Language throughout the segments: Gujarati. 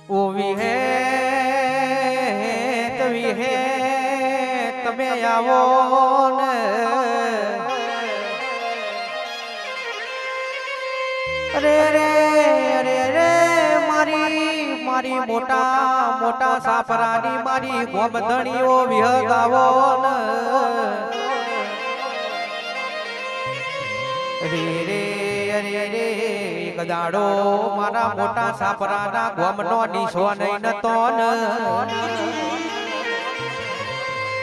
ઓવી હે તવી હે તમે આવો ને અરે રે અરે રે મારી મારી મોટા મોટા સાપરાની મારી ગોમધણીઓ વિહત આવો ને રે રે અરે રે ગદાડો મારા મોટા સાપરાના ગોમનો નીસો નહીં નતો ને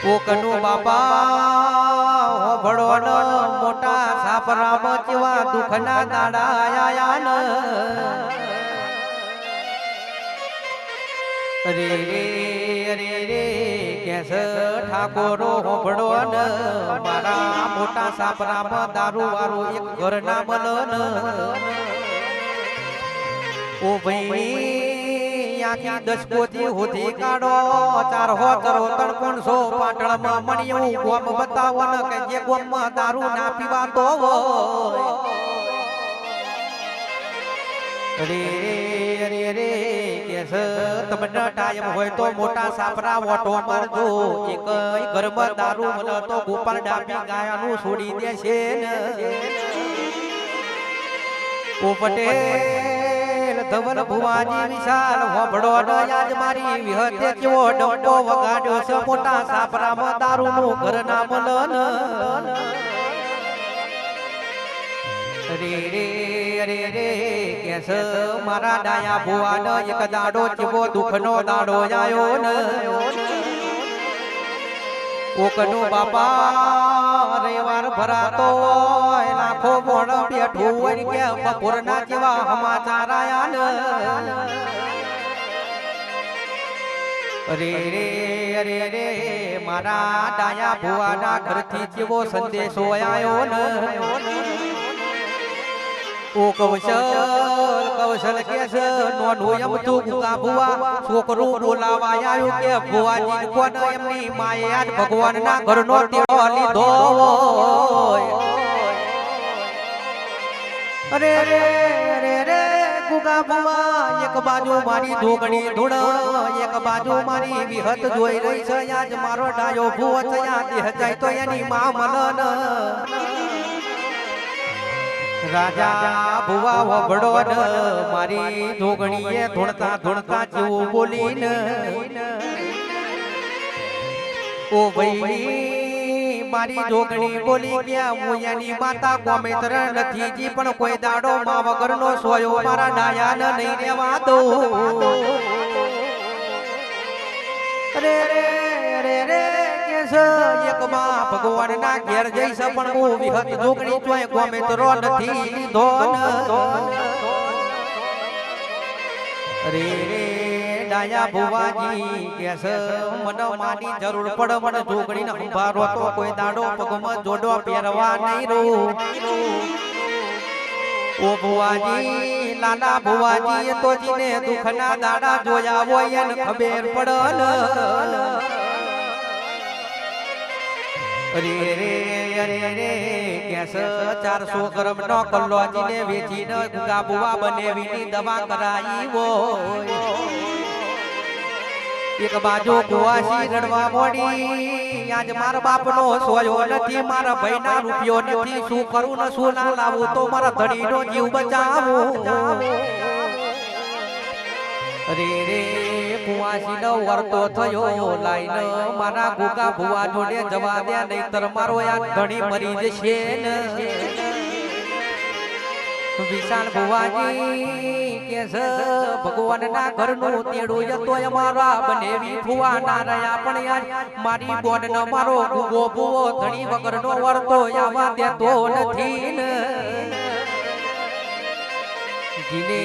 કોકનું બાપા હોભળો ન મોટા સાપરામાં કેવા દુઃખના દાડા આયા ન રે રે રે રે કેસ ઠાકોરો હોભળો ન મારા મોટા સાપરામાં દારૂ વાળું એક ઘર ના મલન ઓ ભાઈ આખી દસકોથી હોધી કાઢો ચાર હો ચરો તણપણસો પાટણમાં મણિયું ગોમ બતાવો ને કે જે ગોમમાં દારૂ ના પીવાતો હોય રે રે રે કેસ તમને ટાઈમ હોય તો મોટા સાપરા ઓટો મારજો એક ઘરમાં દારૂ મળે તો ગોપાલ ડાબી ગાયાનું છોડી દેશે ને ઓ પટેલ ધવલ ભુવાજી વિશાલ હોબળો આજ મારી વિહતે કેવો ડંકો વગાડ્યો છે મોટા સાપરામાં દારૂનું ઘર ના મલન રે રે રે રે કેસ મારા ડાયા ભુવાનો એક દાડો કેવો દુઃખનો દાડો આયો ને કોકનો બાપા રેવાર ભરાતો લાખો મોણ બેઠું હોય કે બપોરના જેવા સમાચાર આયા ને રે રે રે રે મારા ડાયા ભુવાના ઘરથી જેવો સંદેશો આયો ને ઓ કૌશલ કે છે નોનું એમ તું ગુગા ભુવા છોકરું બોલાવા આવ્યું કે ભુવાજી કોણ એમની માએ આજ ભગવાનના ઘરનો તેડો લીધો અરે રે રે રે ગુગા ભુવા એક બાજુ મારી ધોગણી ધૂળ એક બાજુ મારી વિહત જોઈ રહી છે આજ મારો ડાયો ભુવો થયા દેહ જાય તો એની માં મલન રાજા ભુવા વબડો ન મારી ધોગણીએ ધૂણતા ધૂણતા જેવું બોલીને ઓ ભાઈ મારી ધોગણી બોલી ગયા હું એની માતા ગોમેતર નથી જી પણ કોઈ દાડો માં વગરનો સોયો મારા ડાયાને નહીં રહેવા દો અરે રે રે રે એક માં ભગવાન ના ઘેર જઈશ પણ હું વિહત જોગણી ચોય ગોમે તો નથી લીધો રે રે ડાયા ભુવાજી કેસ મને માની જરૂર પડ મને જોગણી ને સંભારો તો કોઈ દાડો પગમાં જોડો પહેરવા નહીં રો ઓ ભુવાજી લાલા ભુવાજી તો જીને દુઃખના દાડા જોયા હોય એને ખબર પડ અરે રે અરે રે કેસ 400 ગ્રામ નો કલ્લોજીને વેચીને ગુગા બુવા બનેવીની દવા કરાઈ હોય એક બાજુ કુવાસી રડવા મોડી આજ મારા બાપનો સોયો નથી મારા ભાઈના રૂપિયો નથી શું કરું ને શું ના લાવું તો મારા ધણીનો જીવ બચાવું અરે રે કુવાસી નો વર્તો થયો લાઈન મારા ગુગા ભુવા જોડે જવા દે નહીતર મારો આ ધણી મરી જશે ને વિશાલ ભુવાજી કે છે ભગવાનના ઘરનું તેડું જતો અમારા બનેવી ફુવા ના રહ્યા પણ યાર મારી બોન નો મારો ગુગો ભુવો ધણી વગરનો વર્તો આવા દેતો નથી ને જીને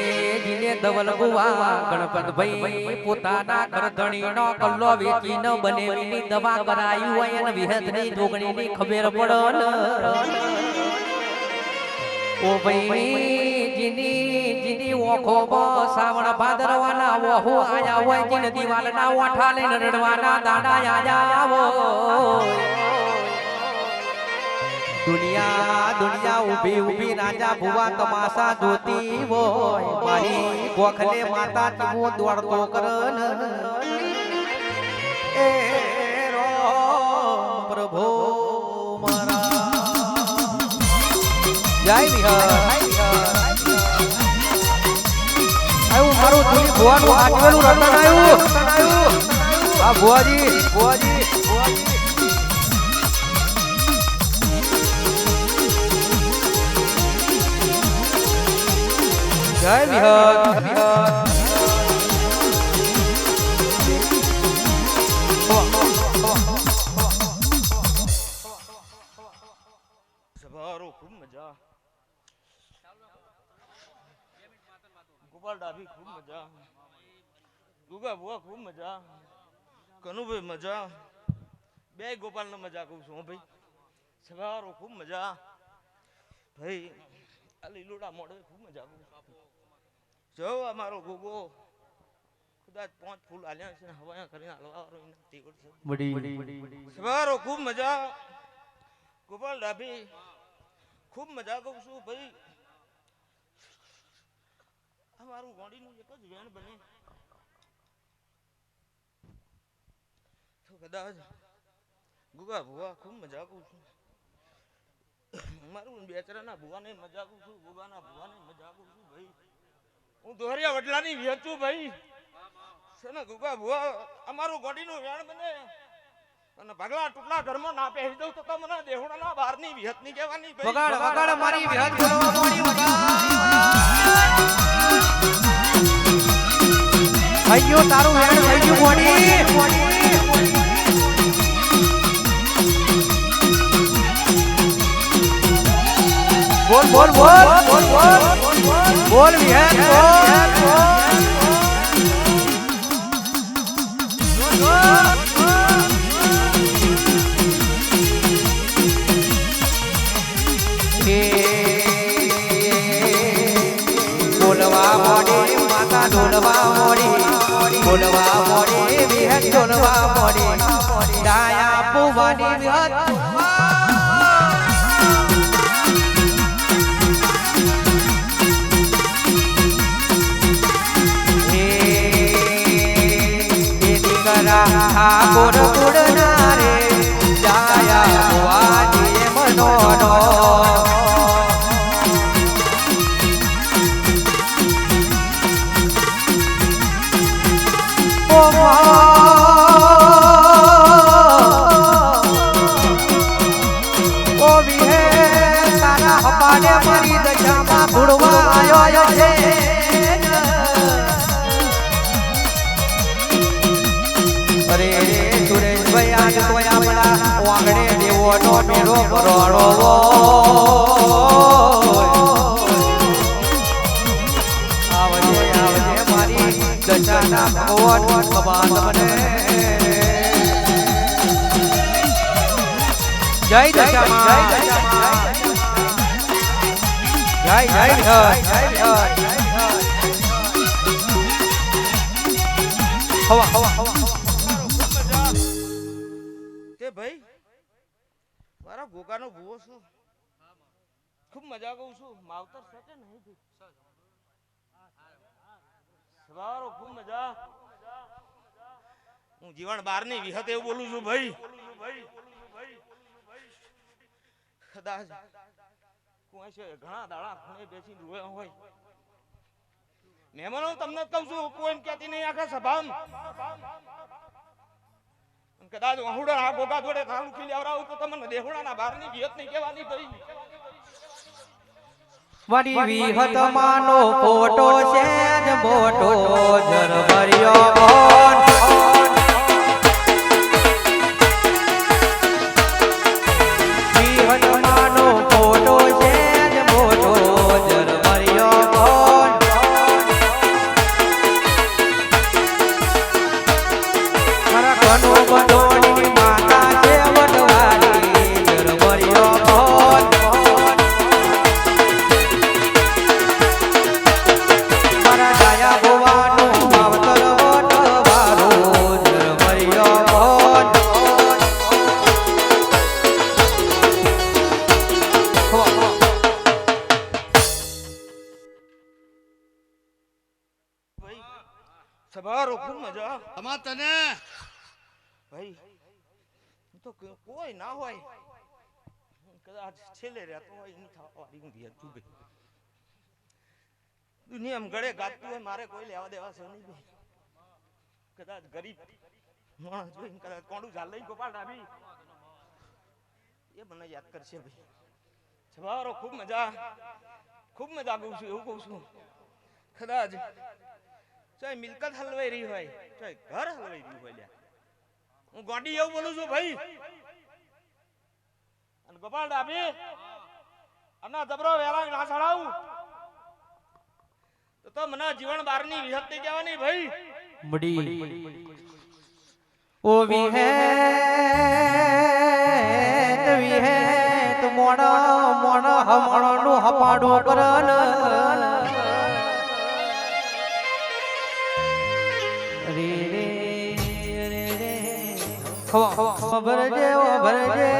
જીને ધવલ ભુવા ગણપત ભાઈ પોતાના ઘર ધણી નો કલ્લો વેચીને બનેવીની દવા કરાયું હોય અને વિહતની ધોગણીની ખબર પડે ઓ ભાઈ જીની ઓખો સાવણ ભાદરવાના ઓહો આયા હોય જીને દિવાલના ઓઠા લઈને રડવાના દાડા આયા હોય દુનિયા દુનિયા ઊભી ઊભી રાજા ભુવા તમાશા જોતી હોય મારી ગોખલે માતા તીવો દોડતો કરન એ રામ પ્રભુ મારા જય વિહર આયું મારું જૂની ભુવાનું આટવેલું રતન આયું આ ભુવાજી જય વિહર સભારો ખૂબ મજા ગોપાલ ડાભી ખૂબ મજા ગુગા ભુવા ખૂબ મજા કનુભાઈ મજા બે ગોપાલ ને મજા કહું છું ભાઈ સભારો ખૂબ મજા ભાઈ આ લીલુડા મોડે ખૂબ મજા કહું જો અમારો ગોગો કદાચ 5 ફૂલ આલ્યા છે હવાયા કરીને હલવારો એને તેવડ છે બડી સભારો ખૂબ મજા ગોપાલ ડાભી ખૂબ મજા કહું છું ભાઈ અમારું ગોડીનું એક જ વેણ બને તો કદાચ ગુગા ભુવા ખૂબ મજા કહું છું મારું બેચરાના ભુવાને મજા કહું છું ગુગાના ભુવાને મજા કહું છું ભાઈ હું દોહરિયા વડલાની વેચું ભાઈ છે ને ગુગા ભુવા અમારું ગોડીનું વેણ બને અને ભગલા ટુકડા ઘરમાં ના પહેરી દઉં તો તમને દેહુડાના બહારની વિહતની કહેવાની વગાડ વગાડ મારી વિહત બોલવા મોડી વગાડ ભાઈઓ તારું વેણ થઈ ગયું મોડી બોલ બોલ બોલ બોલ બોલ બોલ વિહત બોલ બોલવા મોડી માતા ઢોલવા મોડી બોલવા મોડી વિહત ઢોલવા મોડી ડાયા પુવાની વિહત ઠાકોર કુડના રે ડાયા પુવાની મનોનો મારી દશામાં ભૂડવા આવ્યો છે અરે સુરેશભાઈ આજ તો આપણા વાંગડે દેવોનો મેળો ભરોડો આવજે આવજે મારી દશાના ભગવાન ભગવાન મને જય દશામાં જય જય હવા હવા હવા તે ભાઈ મારા ગોગાનો ભૂવો છું ખૂબ મજા કહું છું માવતર સકે નહીં સવારો ખૂબ મજા હું જીવન બહારની વિહત એવું બોલું છું ભાઈ કદાચ ઘણા દાડા ખૂણે બેસીને રોયા હોય મહેમાનો તમને કહું છું કોઈ કહેતી નહીં આખા સભામાં કદાચ વહુડા આ ગોગા જોડે થાળું ખીલી આવરાવું તો તમને દેહુડાના બહારની વિહત નહીં કહેવાની ભાઈ વડી વિહત માનો ફોટો છે જ મોટો જરભર્યો કોણ વિહત માનો ફોટો છે જ મોટો જરભર્યો કોણ મારા કનો બડોની માતા છે વડવાડી જરભર્યો કોણ મારા ડાયા ભુવાનો સવારો ખૂબ મજા અમાર તને ભાઈ તો કોઈ ના હોય કદાચ છેલ્લે રહેતો હોય એની થવાડી ઊંધી હતું ભાઈ દુનિયામાં ગળે ગાતું હોય મારે કોઈ લેવા દેવા છે નહીં ભાઈ કદાચ ગરીબ માણસ જોઈને કદાચ કોંડું ઝાલ લઈ ગોપાલ ડાબી એ મને યાદ કરશે ભાઈ સવારો ખૂબ મજા કહું છું એવું કહું છું કદાચ ચાહે મિલકત હલવાઈ રહી હોય ચાહે ઘર હલવાઈ રહ્યું હોય લ્યા હું ગોડી એવું બોલું છું ભાઈ અને ગોપાલ ડાબી અને જબરો વેલા ના ચડાવું તો મને જીવન બારની વિહત થઈ જવાની ભાઈ મડી ઓ વિહેત મોણ હમણ નું હપાડું કરન રે રે રે રે ખબર જે ઓ ભરજે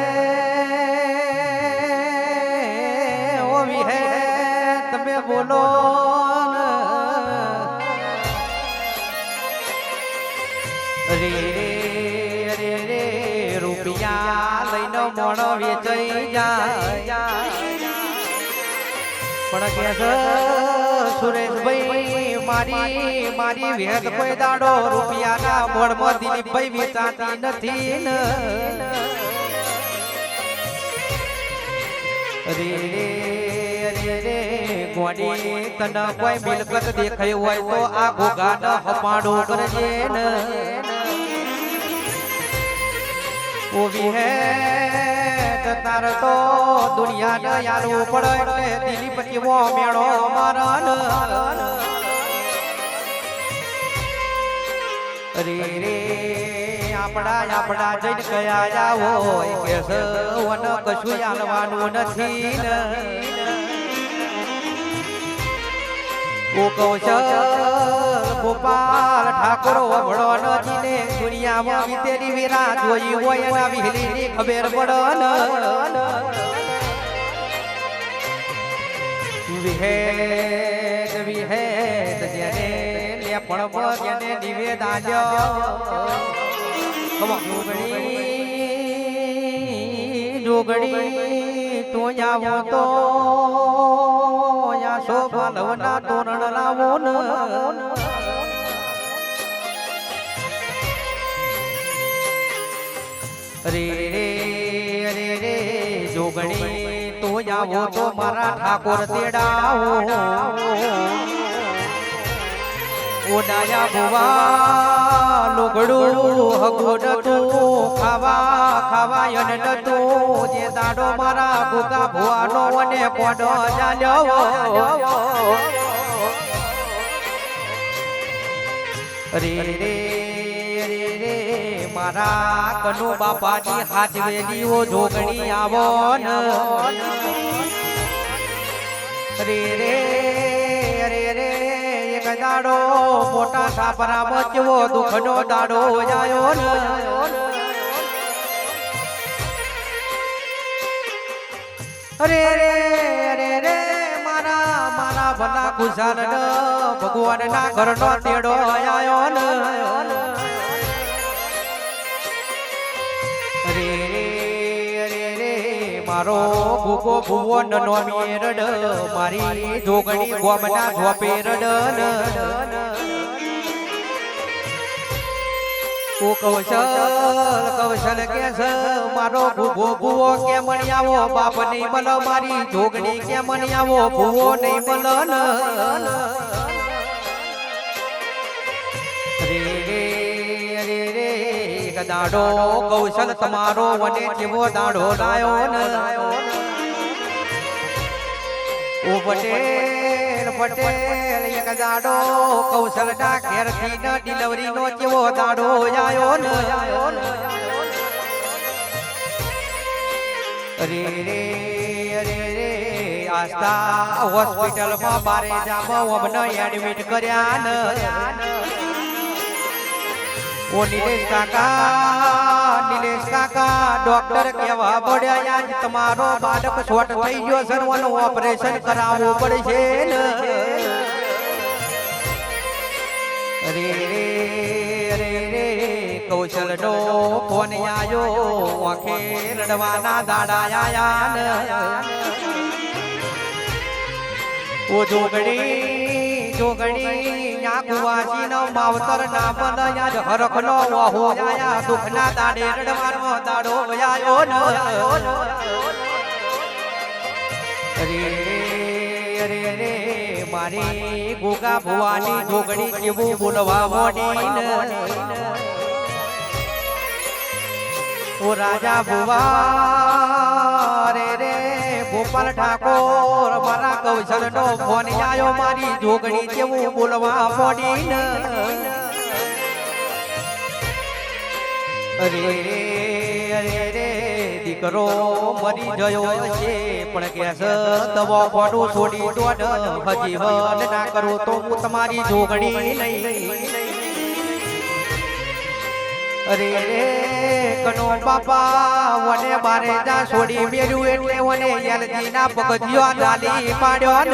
ઓ વિહેત તમે બોલો રે રે રે રૂપિયા લઈને મોણ વેચાઈ જાય પણ કે સુરેશભાઈ મારી વેદ કોઈ દાડો રૂપિયાના મોણમાં દિલીપભાઈ વેચાતી નથી ને રે રે રે રે ગોડી તને કોઈ મિલકત દેખાય હોય તો આ ઘોઘાને હપાડો કરજે ને ઓવી હે તાર તો દુનિયાને યારવું પડે એટલે દિલીપ કેવો મેળો મારન રે રે આપડા જઈને કયા જાવો કે સવન કશું આલવાનું નથી ને ઓ કૌશલ ગોપાલ ઠાકોર વડો નજીને દુનિયામાં વિતેરી વીરા જોઈ હોય એના વિહલીની ખબર પડન વિહેત જેને લેપણમાં જેને નિવેદ આલ્યો જોગણી તું આવો તો શોભા લવના તોરણ લાવો ન રે રે રે રે જોગણી તું આવો તો મારા ઠાકોર તેડાવો ઓડાયા ભુવા લુગડું હગુડ તું ખાવા યન તું જે દાડો મારા ગુગા ભુવાનો અને કોડો ચાલ્યો રે રે રે રે મારા કનુ બાપાની હાજવેલીઓ જોગણી આવો રે રે રે રે એક દાડો મોટા સાપરા બચવો દુખનો દાડો જાયો રે રે રે રે મારા ભલા ખુશાલ ભગવાન ના ઘર નો તેડો આયો રે રે રે મારો ભૂકો ભુવો નનો મેરડ મારી જોગણી ગોમના ધોપે રડ ઓ કૌશલ કે છે મારો ભૂવો ભૂવો કે મણિયાવો બાપ નહીં મલ મારી જોગણી કે મણિયાવો ભૂવો નહીં મલ રે રે રે રે દાડો કૌશલ તમારો વને કેવો દાડો લાયો ન ઓ પટેલ એક દાડો કૌશલ ના ઘેર થી ન ડિલિવરી નો કેવો દાડો આયો ન રે રે રે રે આસ્થા હોસ્પિટલ માં બારે જામ અમને એડમિટ કર્યા ન ઓ નિલેશ કાકા ડોક્ટર કેવા પડ્યા આજ તમારો બાળક શોર્ટ થઈ ગયો છે એનું ઓપરેશન કરાવવું પડશે ને રે રે કૌશલ નો ફોન આયો આંખે રડવાના દાડા આયા ઓ જોગણી યા કુવાસી નો માવતર ના બન યા હરખ નો વાહો આયા દુખ ના દાડે રડવાનો દાડો આયો ન અરે રે મારી ગોગા ભવાની જોગણી કેવું બોલવા મોડી ઓ રાજા ભુવા રે ગોપાલ ઠાકોર મારા કૌશલ નો ફોન આયો મારી જોગણી કેવું બોલવા મોડી અરે રે દીકરો મરી ગયો છે પણ કેસ દવા પાડું છોડી દોડ હજી હલ ના કરું તો હું તમારી જોગણી નહીં અરે રે કનો બાપા વને બારે જા છોડી મેલ્યું એટલે વને યલજી ના પગથિયો ગાલી પાડ્યો ન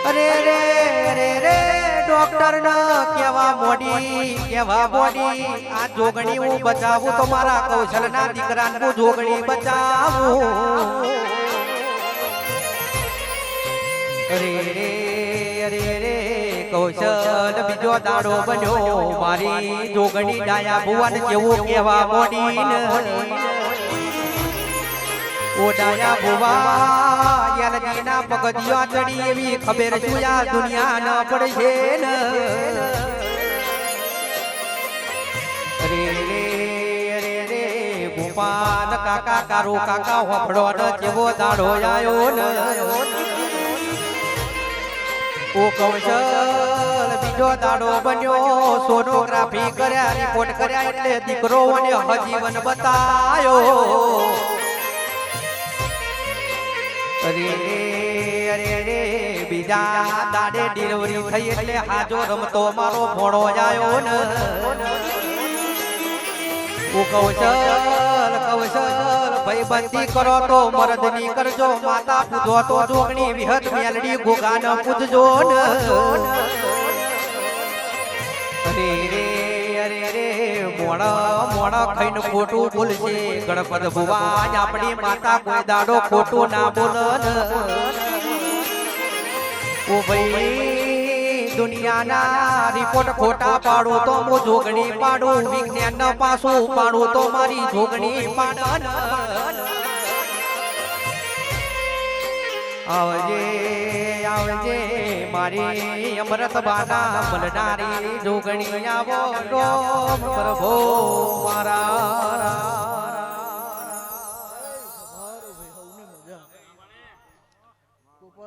અરે રે ડોક્ટર ન કેવા બોડી આ જોગણી હું બચાવું તો મારા કૌશલ ના દીકરા હું જોગણી બચાવું અરે રે કૌશલ બીજો દાડો બન્યો મારી જોગણી ડાયા ભુવન કેવું કેવા બોડી ઓ ડાયા ભુવા યલજી ના પગથિયા ચડી એવી ખબર શું આ દુનિયા ન પડશે ને અરે રે ગોપાલ કાકા કારો કાકા હોફળો ન કેવો દાડો આયો ને ઓ કૌશલ બીજો દાડો બન્યો સોનોગ્રાફી કર્યા રિપોર્ટ કર્યા એટલે દીકરો અને હજીવન બતાયો અરે બીજા દાડે ડિલિવરી થઈ એટલે હાજો રમતો મારો ભોણો આયો ને ઓ કૌશલ ભાઈબંધી કરો તો મરદની કરજો માતા પૂજો તો જોગણી વિહત મેલડી ગોગાન પૂજજો ને અરે રે મોણા ખાઈને ખોટું બોલશે ગણપત ભુવા આપણી માતા કોઈ દાડો ખોટું ના બોલ ઓ ભાઈ દુનિયાના રિપોર્ટ ખોટા પાડું તો હું જોગણી પાડું વિજ્ઞાન ન પાછું પાડું તો મારી જોગણી પાડ આવજે મારી અમૃત બાના મલનારી જોગણી આવો રોમ પ્રભો મારા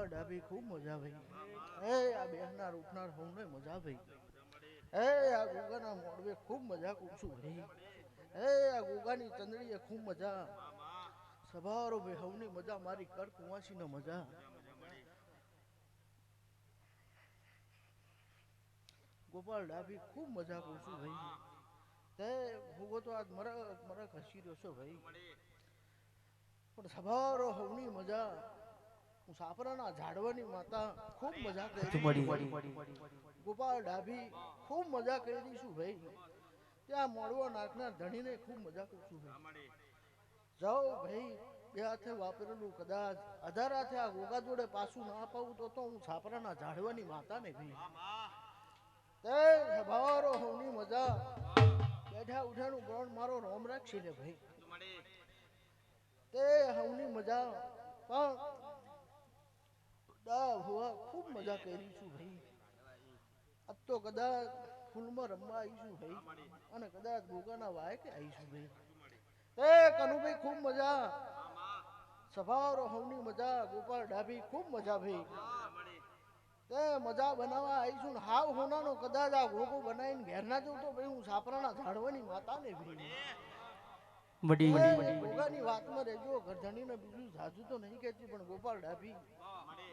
ડાબી ખૂબ મજા ભાઈ એ આ બેહના રૂપનાર હોને મજા ભાઈ એ આ ગોગાના મોડવે ખૂબ મજા કુછું ભાઈ એ આ ગોગાની ચંદડીએ ખૂબ મજા સભારો ભાઈ હવની મજા મારી કર કુવાસીનો મજા ગોપાલ ડાબી ખૂબ મજા કુછું ભાઈ તે ભૂગો તો આજ મરા ખસી રહ્યો છો ભાઈ પણ સભારો હવની મજા સાપરાના ઝાડવાની માતા ખૂબ મજા કરી ગોપાલ ડાભી ખૂબ મજા કરી દઈશું ભાઈ ત્યાં મોડવા નાખનાર ધણીને ખૂબ મજા કરશું ભાઈ જાઓ ભાઈ બે હાથે વાપરેલું કદાચ અધાર હાથે આ ગોગા જોડે પાછું ના અપાવું તો હું સાપરાના ઝાડવાની માતા ને ભાઈ તે સભારો હોની મજા બેઠા ઉઠાનું ગ્રહણ મારો રોમ રાખશી લે ભાઈ તે હવની મજા પણ ખૂબ મજા કરી છું ભાઈ આજ તો કદાચ ફૂલમાં રમવા આવીશું ભાઈ અને કદાચ ગોગાના વાયકે આવીશું ભાઈ તે કનુભાઈ ખૂબ મજા સભારો હવની મજા ગોપાલ ડાભી ખૂબ મજા ભાઈ તે મજા બનાવવા આવીશું હાવ હોનાનો કદાચ આ ગોગો બનાવીને ઘેર ના જવું તો ભાઈ હું સાપરાના ઝાડવાની માતા ને ભાઈ ગોગાની વાતમાં રહેજો ઘરધણીને બીજું જાજુ તો નહીં કહેતી પણ ગોપાલ ડાભી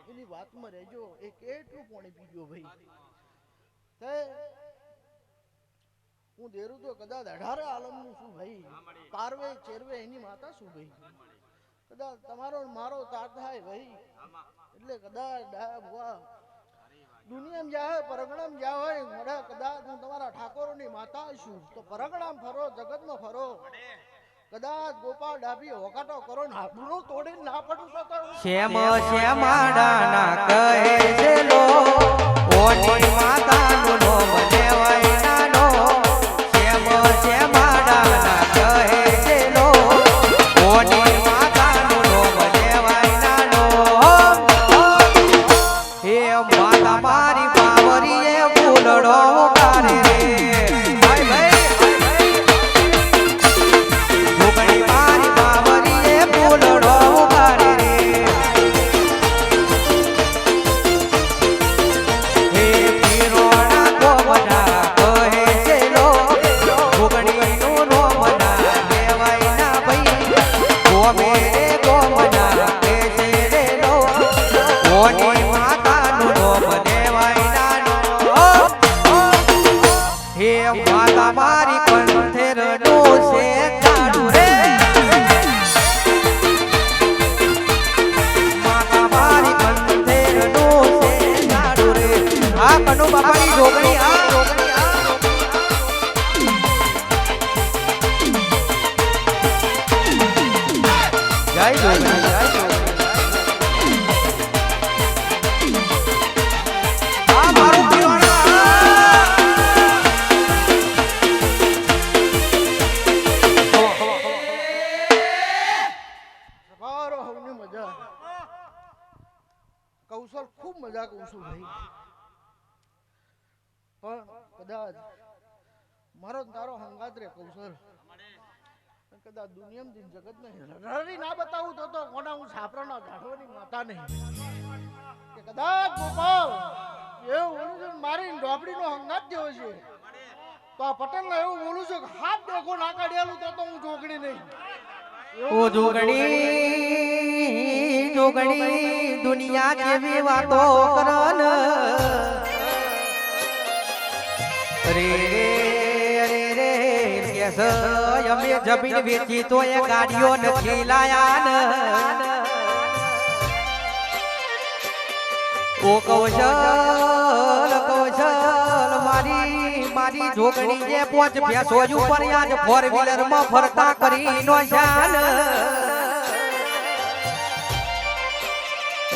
એની વાતમાં રહેજો એ કેટલું પાણી પીજો ભાઈ તે હું દેરું તો કદાચ 18 આલમનું છું ભાઈ પારવે ચેરવે એની માતા છું ભાઈ કદાચ તમારો મારો તાર થાય ભાઈ એટલે કદાચ દુનિયામાં જા હોય પરગણામાં જા હોય મોડા કદાચ હું છું તો પરગણામ ફરો જગતમાં ફરો કદાચ ગોપાળ ડાભી હોકાટો કરો ને હાથનું તોડીને ના પડું તો શ્યામ શ્યામાડાના કહે છે લો ઓની માતાનું નોમ લેવાય નાનો શ્યામ શ્યામાડાના કહે છે લો ઓની માતાનું નોમ લેવાય નાનો હે માતા મારી બાવરીએ ફૂલડો ઉતારે રે ઢોકળી મારી બાવરીએ ફૂલડો ઉતારે રે હે પીરોણા ગોમના કહે છે લો ઢોકળીનું નોમ ના લેવાય ના ભઈ ગોમે રે ગોમના કહે છે રે લો ઓની માતાનું નોમ લેવાય નાનો હે માતા મારી કંઠેર નો છે કાઢું રે માતા મારી કંઠેર નો છે કાઢું રે આ કનુ બાપાની ઢોકળી આ જય ઢોકળી જય આ મારું પીવાણા સવારો હવની મજા કૌશલ ખૂબ મજા કહું છું ભાઈ પણ કદાચ મારો ને તારો હંગાત રે કૌશલ કદાચ દુનિયામાં જગત નહીં રડી ના બતાવું તો કોના હું છાપરાના ઝાડવાની માતા નહીં કે કદાચ ગોપાલ એવું બોલું છું મારી ઢોપડીનો હંગાત જેવો છે તો આ પટેલને એવું બોલું છું કે હાથ દેખો ના કાઢેલું તો હું જોગણી નહીં ઓ જોગણી જોગણી દુનિયા જેવી વાતો કરન રે રે રે રે કેસ અમે જમીન વેચી તો એ ગાડીઓ નથી લાયા ને ઓ કૌશલ કૌશલ મારી મારી જોગણી જે પોચ ભેસો ઉપર આજ ફોર વ્હીલર માં ફરતા કરી નો શાન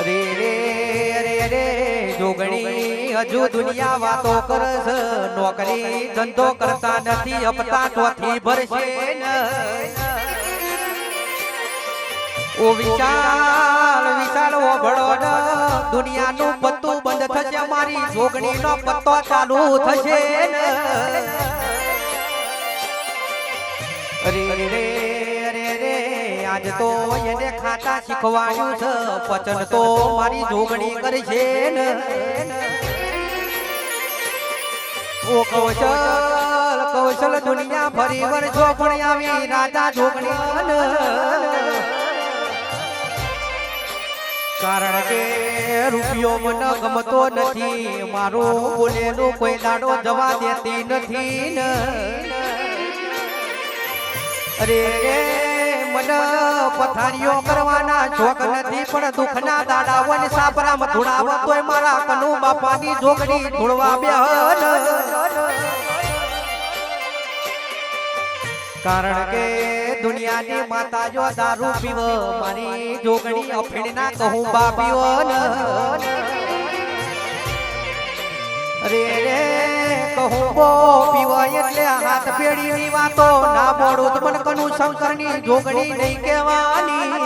રે રે રે રે જોગણી હજુ દુનિયા વાતો કરસ નોકરી ધંધો કરતા નથી હપ્તા ચોથી ભરશે ને ઓ વિશાલ વિશાલ ઓ ભળો ન દુનિયાનું પત્તું બંધ થશે મારી જોગણીનો પત્તો ચાલુ થશે ને રે રે રે રે આજ તો એને ખાતા શીખવાડ્યું છે વચન તો મારી જોગણી કરશે ને ઓ કૌશલ કૌશલ દુનિયા ફરી વર્ષો પણ આવી રાજા જોગણી કારણ કે રૂપિયો મને ગમતો નથી મારું બોલેલું કોઈ દાડો જવા દેતી નથી ને અરે રે મને પથારીઓ કરવાના શોખ નથી પણ દુઃખના દાડા વન સાપરામાં ધૂળાવ તોય મારા કનુ બાપાની જોગણી ધૂળવા બેહન કારણ કે દુનિયાની માતા જો દારૂ પીવ મારી જોગણી અફીણના કહું બા પીવો રે રે કહું બો પીવો એટલે હાથ પેઢીની વાતો ના બોડું તો મન કનું શંકરની જોગણી નહીં કહેવાની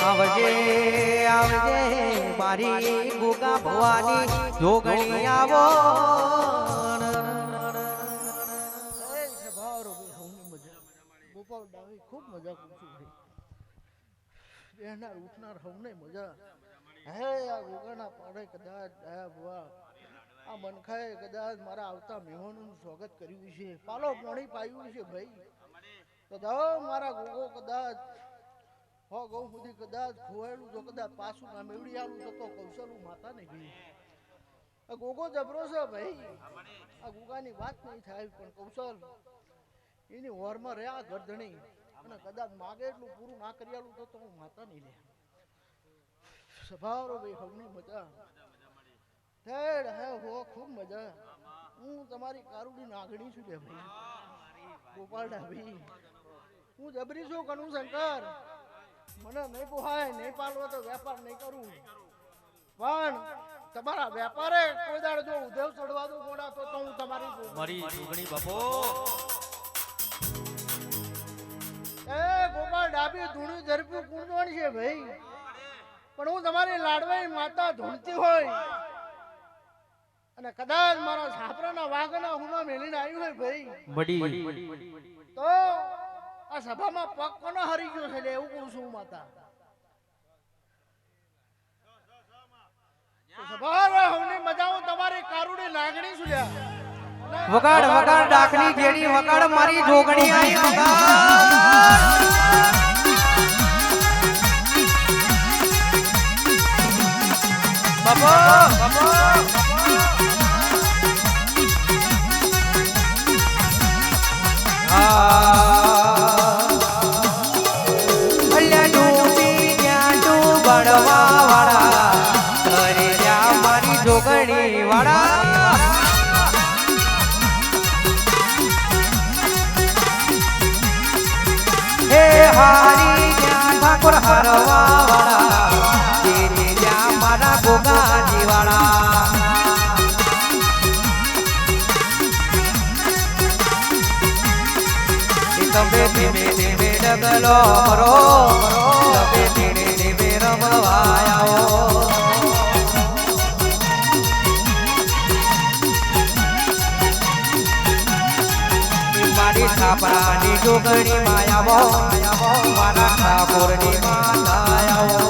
આવજે આવજે મારી ગુગા ભવાની જોગણી આવો ગોપાલ ડાવી ખૂબ મજા કરું છું ભાઈ બેહનાર ઉઠનાર હમને મજા હે આ ગોગાના પાડે કદાચ ડાયા ભુવા આ મનખાએ કદાચ મારા આવતા મહેમાનોનું સ્વાગત કર્યું છે પાલો પાણી પાયું છે ભાઈ કદાચ મારા ગોગો કદાચ હો ગૌ સુધી કદાચ ખોવાયેલું જો કદાચ પાછું ના મેળવી આલું તો કૌશલું માતા નહીં ભાઈ આ ગોગો જબરો છે ભાઈ આ ગોગાની વાત નહીં થાય પણ કૌશલ એની ઓરમાં રહ્યા ગરધણી અને કદાચ માગે એટલું પૂરું ના કરી આલું તો હું માતા નહીં લે સ્વભાવ ભાઈ હવની મજા થેડ હે હો ખૂબ મજા હું તમારી કારુડી નાગણી છું રે ભાઈ ગોપાલ ડાભી હું જબરી છું કનુ શંકર મને નહીં પોહાય નહીં પાલવો તો વેપાર નહીં કરું પણ તમારા વેપારે કોઈ દાડો જો ઉધેવ ચડવા દો ગોડા તો હું તમારી મારી જોગણી બાપો એ ગોપાલ ડાબી ધૂણી ઝડપી કુંડવણ છે ભાઈ પણ હું તમારી લાડવાઈ માતા ધૂણતી હોય અને કદાચ મારા છાપરાના વાઘના હુના મેલીને આવ્યું હોય ભાઈ મડી તો આ સભામાં પગ કોનો હરી ગયો છે લે એવું કહું છું માતા તો સભા હવની મજા હું તમારી કારુડી નાગણી છું લ્યા વગાડ વગાડ ડાકની જેડી વગાડ મારી જોગણી આઈ વગાડ બાપો બાપો અલ્યા ડૂબી ગયા ડૂબડવા વાળા કરે જા મારી જોગણી વાળા હે હારી ગયા ઠાકોર હરવા વાળા તેરે જા મારા ગોગાજી વાળા તમે ધીમે ધીમે ડગલો મરો તમે ધીમે ધીમે રમવાયાઓ મારી છાપરાની જોગણી માયાવો મારા ઠાકોરની માતાયાઓ